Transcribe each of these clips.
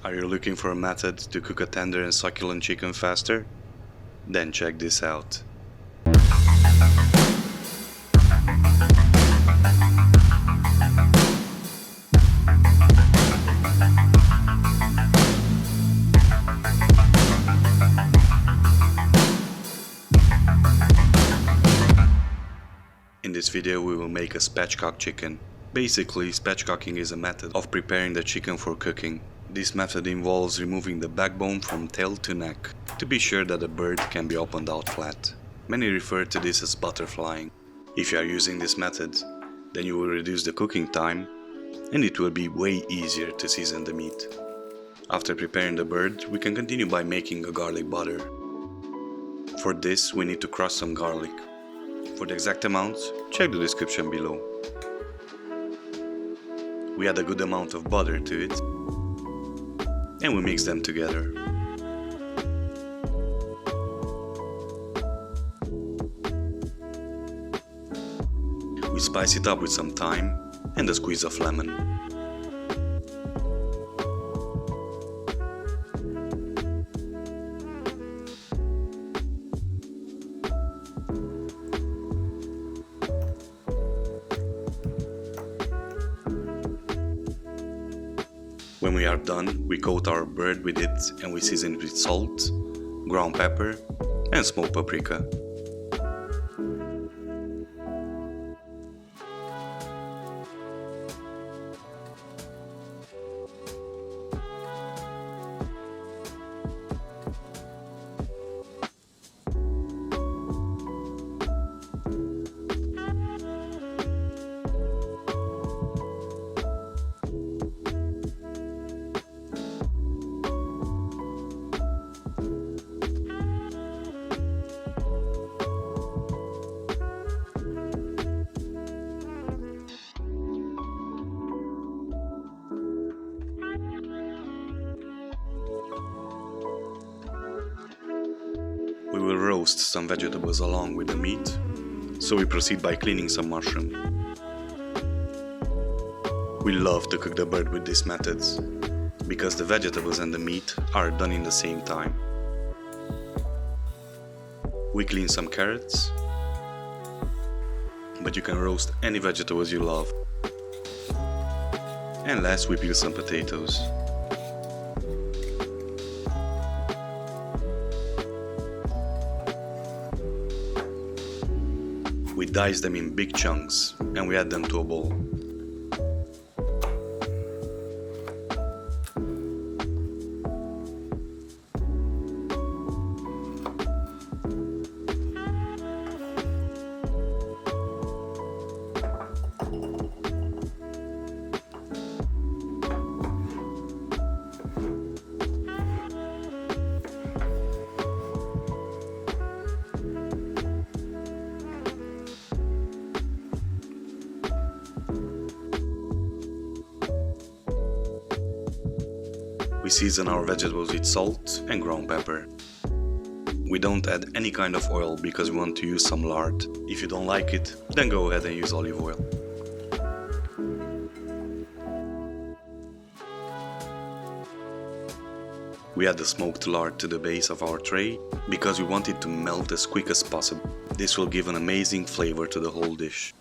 Are you looking for a method to cook a tender and succulent chicken faster? Then check this out. In this video we will make a spatchcock chicken. Basically, spatchcocking is a method of preparing the chicken for cooking. This method involves removing the backbone from tail to neck, to be sure that the bird can be opened out flat. Many refer to this as butterflying. If you are using this method, then you will reduce the cooking time and it will be way easier to season the meat. After preparing the bird, we can continue by making a garlic butter. For this, we need to crush some garlic. For the exact amount, check the description below. We add a good amount of butter to it and we mix them together. We spice it up with some thyme and a squeeze of lemon. When we are done, we coat our bird with it and we season it with salt, ground pepper and smoked paprika. We will roast some vegetables along with the meat, so we proceed by cleaning some mushroom. We love to cook the bird with these methods, because the vegetables and the meat are done in the same time. We clean some carrots, but you can roast any vegetables you love. And last we peel some potatoes. We dice them in big chunks and we add them to a bowl. We season our vegetables with salt and ground pepper. We don't add any kind of oil because we want to use some lard. If you don't like it, then go ahead and use olive oil. We add the smoked lard to the base of our tray because we want it to melt as quick as possible. This will give an amazing flavor to the whole dish.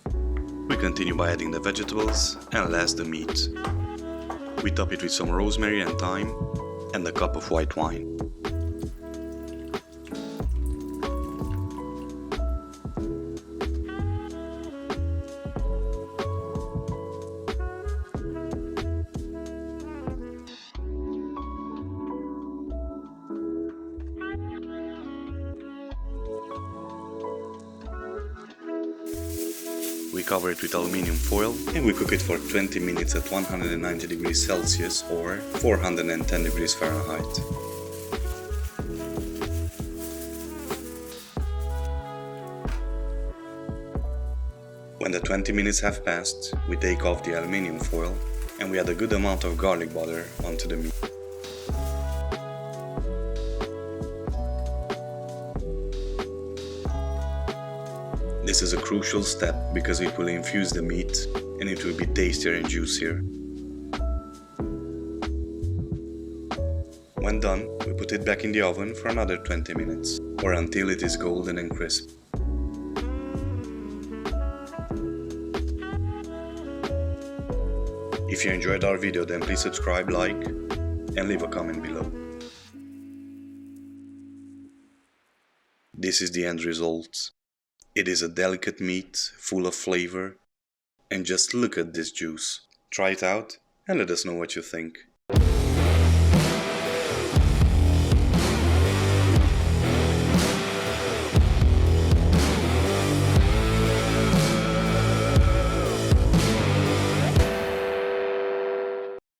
We continue by adding the vegetables and last the meat. We top it with some rosemary and thyme and a cup of white wine. We cover it with aluminium foil and we cook it for 20 minutes at 190 degrees Celsius or 410 degrees Fahrenheit. When the 20 minutes have passed, we take off the aluminium foil and we add a good amount of garlic butter onto the meat. This is a crucial step because it will infuse the meat and it will be tastier and juicier. When done, we put it back in the oven for another 20 minutes, or until it is golden and crisp. If you enjoyed our video, then please subscribe, like, and leave a comment below. This is the end result. It is a delicate meat, full of flavor, and just look at this juice. Try it out and let us know what you think.